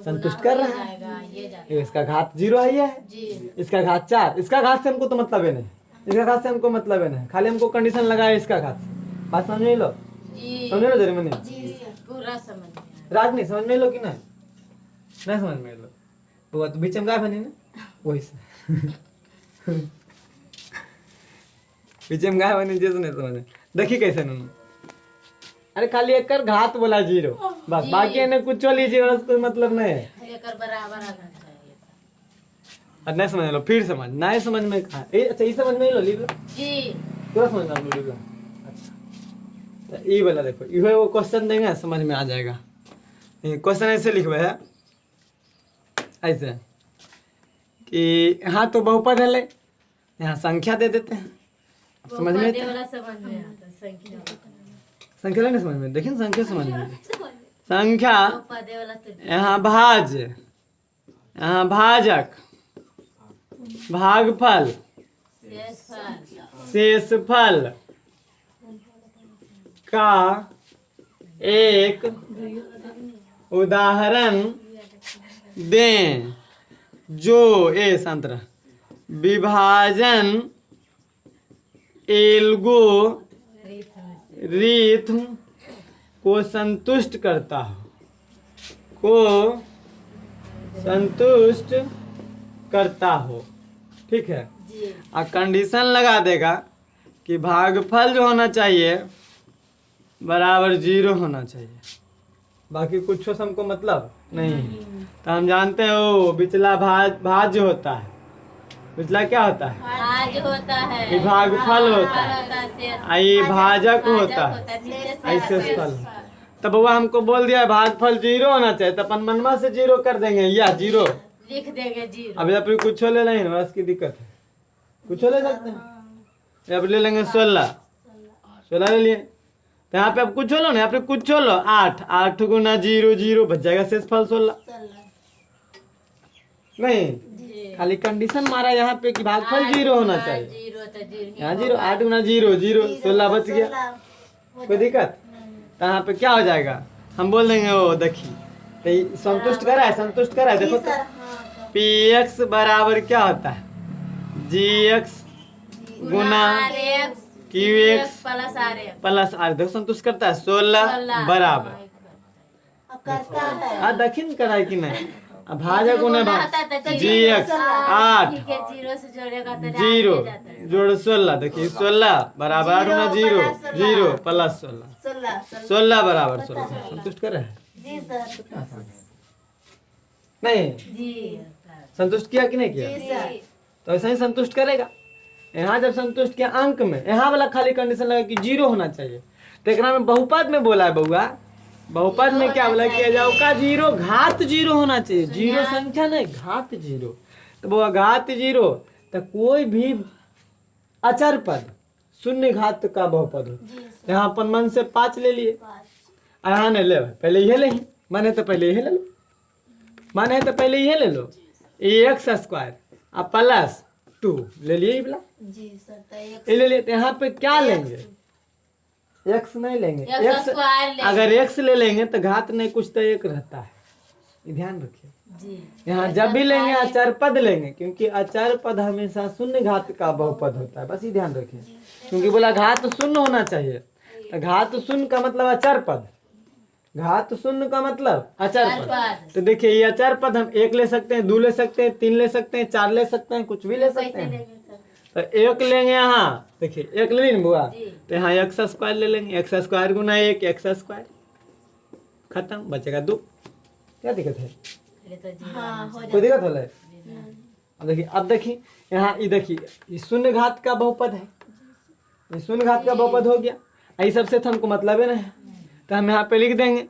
संतुष्ट कर रहा है। इसका घात 0 है, ये इसका घात 4, इसका घात से हमको तो मतलब है नहीं, इसका घात से हमको मतलब है नहीं, खाली हमको कंडीशन लगाया इसका घात। बात समझ लो, समझ लो जरूर मैंने पूरा समझ राज नहीं समझ में लो कि नहीं समझ में लो, वो तो बीच में गाय बनी ना वही से बीच में गाय बनी जैसे नहीं समझ, देखिए कैसे उन्होंने, अरे खाली एक कर घात बोला 0 बस, बाकी इन्हें कुछ लीजिए कोई मतलब नहीं है, एकर बराबर आना चाहिए। और नहीं समझ लो फिर समझ, नहीं समझ में कहा अच्छा ये समझ में लो, ली लो जी पूरा समझ में लो। अच्छा ये वाला देखो, ये वो क्वेश्चन देंगे समझ में आ जाएगा। क्वेश्चन ऐसे लिखवे है ऐसे कि यहाँ तो बहुपद है, ले यहाँ संख्या दे देते हैं, समझ में आता है? संख्या नहीं समझ में, देखिए संख्या समझ में, संख्या यहाँ भाज्य, यहाँ भाजक, भागफल, शेषफल का एक उदाहरण दें जो ए संतरा विभाजन एल्गोरिथम को संतुष्ट करता हो, ठीक है। और कंडीशन लगा देगा कि भागफल जो होना चाहिए बराबर 0 होना चाहिए, बाकी कुछ हमको मतलब नहीं। तो हम जानते हैं वो बिचला भाज्य होता है, बिचला क्या होता है, भाज होता है, ये भागफल होता है, ये भाजक होता है, ऐसे फल। तब वो हमको बोल दिया भागफल 0 होना चाहिए, तो अपन मनवा से 0 कर देंगे, या 0 लिख देंगे 0। अब या फिर कुछ ले लेंगे, बस की दिक्कत है, कुछ ले सकते हैं, अब ले लेंगे 16 16 ले लिए। तो यहाँ पे अब कुछ लो ना, यहाँ पे कुछ लो 8, 8 गुना 0 0 बच जाएगा शेष फल 16। नहीं जी खाली कंडीशन मारा यहाँ पे कि भागफल 0 होना चाहिए। जीरो तो जीरो यहाँ 0, 8 गुना 0 0 16 बच गया, कोई दिक्कत? तो यहाँ पे क्या हो जाएगा, हम बोल देंगे ओ देखिए, तो ये संतुष्ट करा है, संतुष्ट करा है। देखो तो पी एक्स बराबर क्या होता है, जी एक्स गुना Q X plus R X plus R. देखो संतुष्ट करता है, 16 बराबर दक्षिण कराए कि नहीं। अब भाजक गुना जी एक्स 8 ठीक है, जीरो से जोड़ेगा तो 0 जोड़ 16, देखिए 16 बराबर 8 गुना 0 0 प्लस 16 16 बराबर 16। संतुष्ट कर रहे हैं? जी सर। नहीं जी संतुष्ट किया कि नहीं किया? तो ऐसा ही संतुष्ट करेगा। यहाँ जब संतुष्ट किया अंक में, यहाँ वाला खाली कंडीशन लगा कि 0 होना चाहिए। तो एक में बहुपद में बोला है बउआ, बहुपद में क्या बोला कि अजाव का 0 घात 0 होना चाहिए। 0 संख्या नहीं, घात 0। तो बउआ घात 0 तो कोई भी अचर पद शून्य घात का बहुपद हो। यहाँ अपन मन से 5 ले लिए, यहाँ नहीं ले, पहले ये ले, माने तो पहले ये ले लो, माने तो पहले ये ले लो, एक्स स्क्वायर अब प्लस 2 ले लिए बोला जी सर। तो ये ले लिए। तो यहाँ पे क्या लेंगे, एक्स नहीं लेंगे, एक्स अगर एक्स ले लेंगे तो घात नहीं कुछ तो एक रहता है, ये ध्यान रखिए। जी यहाँ जब भी लेंगे अचर पद लेंगे, क्योंकि अचर पद हमेशा शून्य घात का बहुपद होता है, बस ये ध्यान रखिए। क्योंकि बोला घात शून्य होना चाहिए, तो घात शून्य का मतलब अचर पद, घात शून्य का मतलब अचर पद। तो देखिए ये अचर पद हम 1 ले सकते हैं, 2 ले सकते हैं, 3 ले सकते हैं, 4 ले सकते हैं, कुछ भी ले सकते हैं। तो 1 लेंगे यहाँ, देखिए 1 ले लेंगे बुआ, तो यहाँ एक्स स्क्वायर ले लेंगे, एक्स स्क्वायर गुना 1 एक्स स्क्वायर, खत्म, बचेगा 2। क्या दिक्कत है, हाँ हो कोई दिक्कत हो रहा है? अब देखिए यहाँ ये देखिए ये शून्य घात का बहुपद है, ये शून्य घात का बहुपद हो गया। ये सबसे तो हमको मतलब है ना, तो हम यहाँ पे लिख देंगे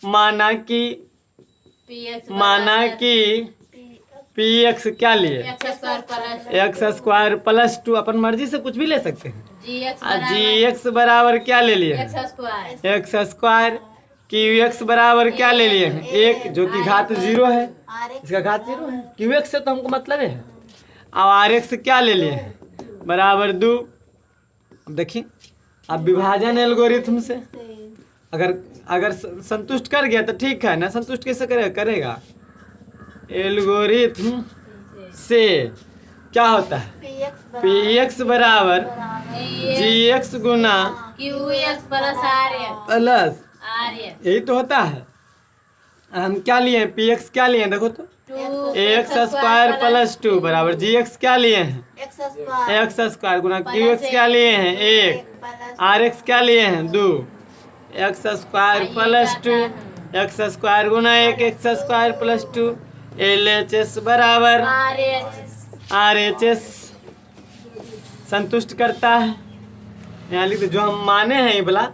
माना कि पी एक्स क्या लिए, एक्स स्क्वायर प्लस 2, अपन मर्जी से कुछ भी ले सकते हैं। जी एक्स बराबर क्या ले लिए, एक्स स्क्वायर, क्यू एक्स बराबर क्या ले लिए हैं 1, जो कि घात 0 है, इसका घात 0 है, क्यू एक्स से तो हमको मतलब है। अब आर एक्स क्या ले लिए हैं बराबर 2। अब देखिए अब विभाजन एल्गोरिथम से अगर संतुष्ट कर गया तो ठीक है ना, संतुष्ट कैसे करेगा एल्गोरिथम से क्या होता है, पी एक्स बराबर जी एक्स गुना Q X plus R X plus, R X यही तो होता है। हम क्या लिए, पी एक्स क्या लिए, देखो तो एक्स स्क्वायर प्लस 2 बराबर जी एक्स क्या लिए हैं एक्स स्क्वायर गुना क्यू एक्स क्या लिए हैं 1, आर एक्स क्या लिए हैं 2, X square plus 2 X square गुना 1 X square plus 2, L H S बराबर आर एच एस संतुष्ट करता है। यहाँ लिखते जो हम माने हैं ये बोला,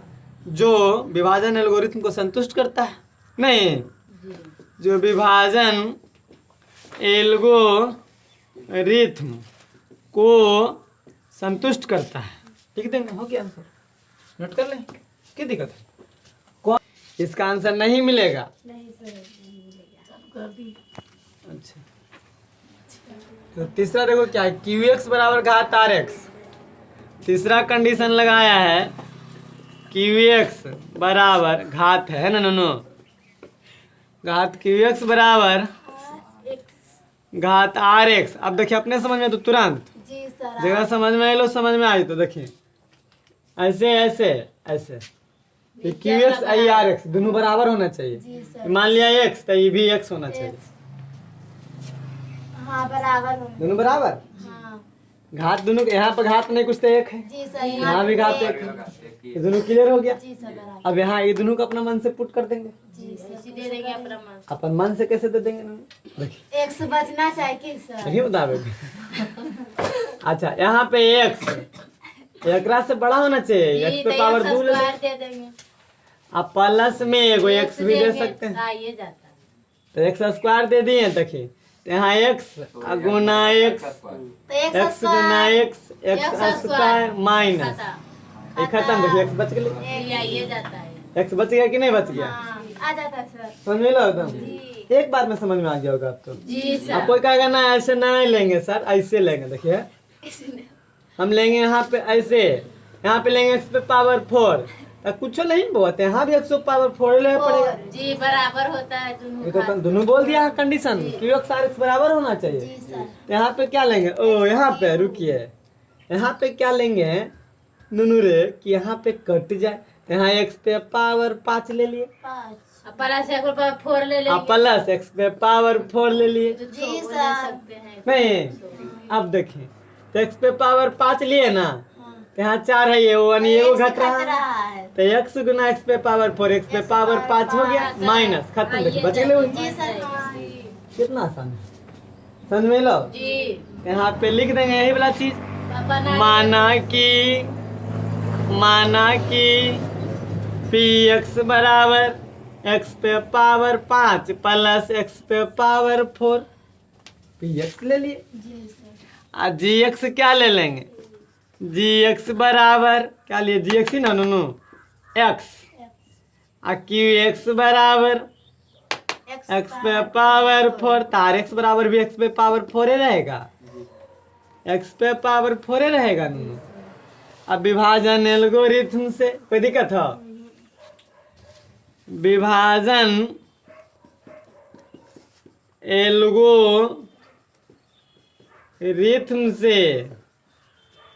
जो विभाजन एल्गोरिथम को संतुष्ट करता है, नहीं जो विभाजन एल्गोरिथम को संतुष्ट करता है। ठीक देंगे, हो गया आंसर, नोट कर लें, क्या दिक्कत है? कौन इसका आंसर नहीं मिलेगा? अच्छा तो तीसरा देखो क्या है, क्यू एक्स बराबर घात आर एक्स। तीसरा कंडीशन लगाया है क्यू एक्स बराबर घात है ना, नो घात क्यू एक्स बराबर घात आर एक्स। अब देखिए अपने समझ में तो तुरंत जी सर। जगह समझ में आई लो, समझ में आई तो देखिए ऐसे ऐसे ऐसे Q x I R x दोनों बराबर होना जी चाहिए। सर। मान लिया एक्स तो ये भी एक्स होना चाहिए, हाँ बराबर होंगे। दोनों बराबर। हाँ घात दोनों यहाँ पर घात नहीं कुछ तो एक है, जी सर। यहाँ भी घात एक है, ये दोनों क्लियर हो गया। जी सर बराबर। अब यहाँ ये दोनों को अपना मन से पुट कर देंगे, जी सर। दे देंगे अपना मन। अपन मन से कैसे दे देंगे ना, देखिए एक्स बचना चाहिए सर। नहीं बता दोगे। अच्छा यहाँ पे एक्स एकरा से बड़ा होना चाहिए, एक्स पे पावर 2 ले स्क्वायर दे देंगे, आप प्लस में एगो एक्स भी दे सकते हैं, हाँ, ये जाता है। तो एक्स स्क्वायर दे दिए। देखिए तो यहाँ एक्स गुना एक्स, तो एक्स गुना एक्स, एक्स स्क्वायर माइनस खत्म। ये खत्म, देखिए एक्स बच गया। ये जाता है। एक्स बच गया कि नहीं बच गया? हाँ, आ जाता है सर। समझ में लो एकदम, एक बार में समझ में आ गया होगा आपको। जी अब सर। कोई कहेगा ना ऐसे नहीं लेंगे सर, ऐसे लेंगे। देखिए हम लेंगे यहाँ पे ऐसे, यहाँ पे लेंगे एक्स पे पावर 4, कुछ नहीं बोलते, यहाँ भी एक्स पावर 4 ले पड़ेगा। जी बराबर होता है दोनों ये तो का। दोनों बोल दिया condition, Q X R X बराबर होना चाहिए। जी सर। तो यहाँ पे क्या लेंगे? ओ यहाँ पे रुकिए, यहाँ पे क्या लेंगे नुनू रे कि यहाँ पे कट जाए, तो यहाँ एक्स पे पावर 5 ले लिए, 5। अब प्लस एक पर 4 ले लेंगे। प्लस एक्स पे पावर 4 ले लिए। तो जी जी सर। ले सकते हैं। नहीं, अब देखें तो एक्स पे पावर 5 लिए ना, हाँ। तो यहाँ 4 है, ये वो नहीं, ये वो घट रहा है। रहा है। तो एक्स गुना एक्स पे पावर 4, एक्स पे पावर 5 हो गया, माइनस खत्म, देखिए बच गए। जी सर। हाँ। कितना आसान है, समझ में लो। जी यहाँ पे लिख देंगे यही वाला चीज, बना माना कि पी एक्स बराबर एक्स पे पावर 5 प्लस एक्स पे पावर 4, पी एक्स ले लिए। जी सर। और जी एक्स क्या ले लेंगे? जी एक्स बराबर क्या लिए? जी एक्स ही ना नो एक्स, और क्यू एक्स बराबर एक्स पे पावर 4, तार एक्स बराबर भी एक्स पे पावर 4 ही रहेगा, एक्स पे पावर 4 ही रहेगा नो। अब विभाजन एल्गोरिथम से कोई दिक्कत हो? विभाजन एल्गोरिथम से,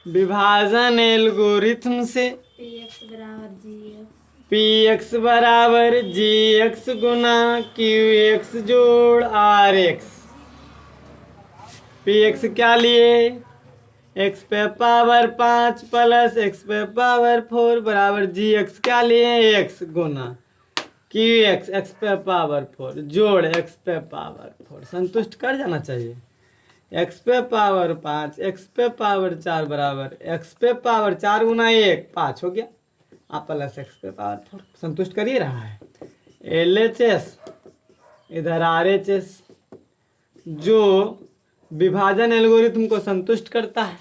विभाजन एल्गोरिथम से px बराबर gx। पी एक्स बराबर जी एक्स गुना क्यू एक्स जोड़ आर एक्स। पी एक्स क्या लिए? एक्स पे पावर 5 प्लस एक्स पे पावर 4 बराबर जी एक्स क्या लिए? एक्स गुना क्यू एक्स एक्स पे पावर 4 जोड़ एक्स पे पावर 4, संतुष्ट कर जाना चाहिए। एक्स पे पावर 5 एक्स पे पावर 4 बराबर एक्स पे पावर 4 गुना 1 5 हो गया, आप प्लस एक्स पे पावर 4 संतुष्ट कर ही रहा है। एल एच एस इधर आर एच एस, जो विभाजन एल्गोरिथम को संतुष्ट करता है,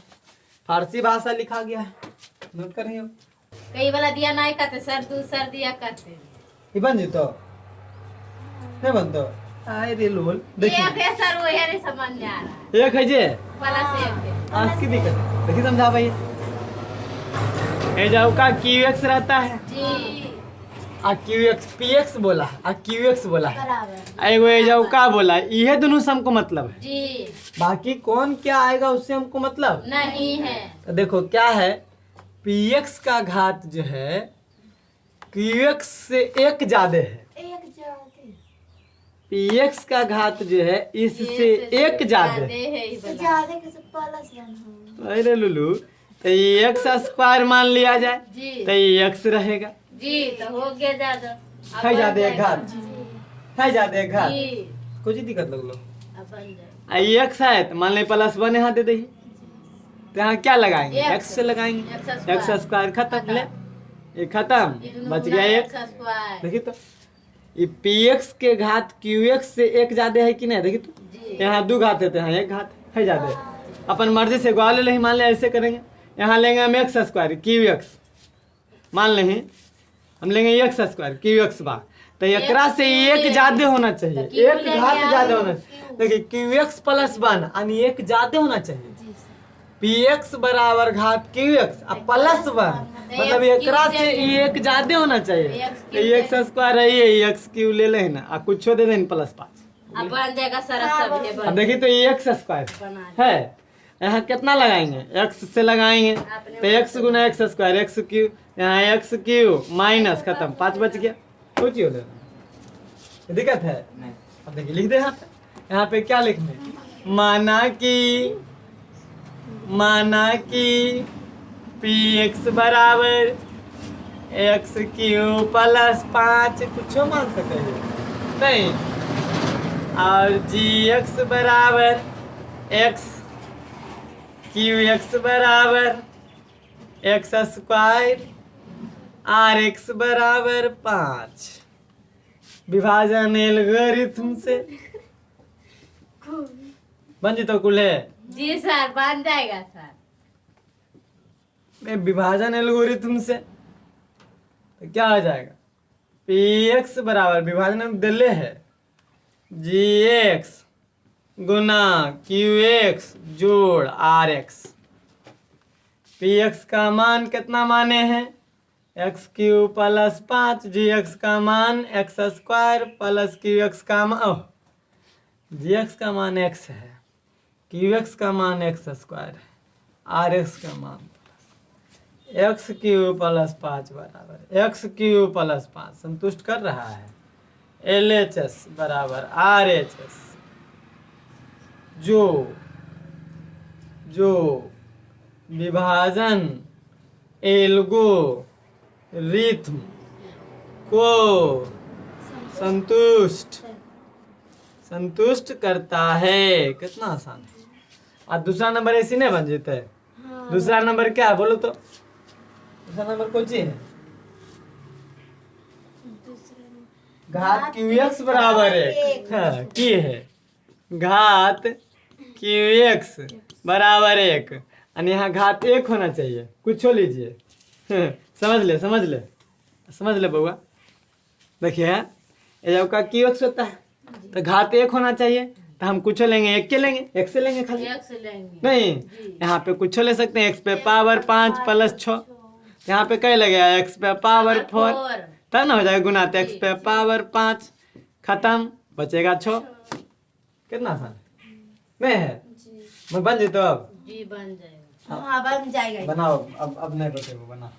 फारसी भाषा लिखा गया है, नोट करेंगे। कई वाला दिया नहीं करते सर, दूसर दिया करते। ये बन जीतो नहीं बनतो आए रे लोल देखिए, एक है सर, वो है नहीं समझ में आ रहा है। एक है जे प्लस एक है। आज की दिक्कत देखिए, समझा भाई। ए जाओ का क्यू एक्स रहता है, जी आ क्यू एक्स पी एक्स बोला, आ क्यू एक्स बोला है, बराबर। एगो ए जाओ का बोला, ये दोनों से हमको मतलब है, जी बाकी कौन क्या आएगा उससे हमको मतलब नहीं है। तो देखो क्या है, पी एक्स का घात जो है क्यू एक्स से एक ज्यादा है, एक जाते। पी एक्स का घात जो है इससे एक ज्यादा है। है ये वाला। ज्यादा के सब प्लस बना। अरे लुलू, तो ये एक्स स्क्वायर मान लिया जाए जी तो ये एक्स रहेगा, जी तो हो गया ज्यादा। अब है बन ज्यादा एक जाएगा। घात, है ज्यादा एक घात, जी कुछ ही दिक्कत लग लो। अब बन जाएगा। ये एक्स है तो मान ले प्लस 1 यहाँ दे दी, तो यहाँ क्या लगाएंगे? X एक्स से लगाएंगे, X एक्स स्क्वायर खत्म, ले ये खत्म, ये दोनों बच गुना गया एक। X square. देखिए तो ये पी एक्स के घात क्यू एक्स से एक ज्यादा है कि नहीं? देखिए तो जी यहाँ 2 घात है तो यहाँ 1 घात है ज्यादा है। अपन मर्जी से ग्वाल ले, मान ले ऐसे करेंगे, यहाँ लेंगे हम एक्स स्क्वायर क्यू एक्स, मान लें हम लेंगे एक्स स्क्वायर क्यू एक्स बा, तो एकरा से एक ज्यादा होना चाहिए, तो क्यू एक लेंगे घात हम। ज्यादा होना चाहिए। देखिए क्यू एक्स प्लस 1 यानी एक ज्यादा होना चाहिए। जी सर। पी एक्स बराबर घात क्यू एक्स प्लस 1, मतलब एकरा से एक ज्यादा होना चाहिए। तो एक्स स्क्वायर है ये एक्स क्यू ले ले ना, आ कुछ दे दें प्लस 5, अब बन जाएगा सर, सब है अब बन देखिए तो ये एक्स स्क्वायर बना है, यहाँ कितना लगाएंगे? एक्स से लगाएंगे तो एक्स गुना एक्स स्क्वायर एक्स क्यू, यहाँ एक्स क्यू माइनस खत्म, 5 बच गया। कुछ ही हो लेना, दिक्कत है नहीं। अब देखिए लिख दे यहाँ पे क्या लिखने, माना कि पी एक्स बराबर एक्स क्यू प्लस 5 कुछ मान सके नहीं, और जी एक्स बराबर एक्स क्यू एक्स बराबर एक्स स्क्वायर आर एक्स बराबर 5। विभाजन एल्गोरिथम से बन जी तो कुल है। जी सर बन जाएगा सर। में विभाजन एल्गोरिथम से, तो क्या हो जाएगा? पी एक्स बराबर विभाजन दिले है जी एक्स गुना क्यू एक्स जोड़ आर एक्स। पी एक्स का मान कितना माने हैं? एक्स क्यू प्लस 5, जी एक्स का मान x square plus Q x का मान, जी एक्स का मान एक्स है, क्यू एक्स का मान एक्स स्क्वायर है, आर एक्स का मान एक्स क्यू प्लस 5 बराबर एक्स क्यू प्लस 5 संतुष्ट कर रहा है। एल एच एस बराबर आर एच एस जो विभाजन एल्गोरिथम को संतुष्ट करता है। कितना आसान है। और दूसरा नंबर ऐसी नहीं बन जाता है। दूसरा नंबर क्या है बोलो तो? दूसरा नंबर कौन सी है? घात क्यू एक्स बराबर एक। हाँ, की है घात क्यू एक्स बराबर एक, और यहाँ घात एक होना चाहिए। कुछ हो लीजिए। समझ ले बउआ। देखिए ये आपका क्यू एक्स होता है तो घात एक होना चाहिए, तो हम कुछ लेंगे एक के लेंगे, एक से लेंगे खाली, एक से लेंगे नहीं यहाँ पे कुछ ले सकते हैं। एक्स पे पावर 5 प्लस 6, यहाँ पे क्या लगेगा? एक्स पे पावर 4, तब ना हो जाएगा गुना, तो एक्स पे पावर 5 खत्म, बचेगा 6। कितना आसान नहीं है? मैं बन जी तो अब जी बन जाएगा। हाँ बन जाएगा। बनाओ, अब नहीं बचेगा, बनाओ।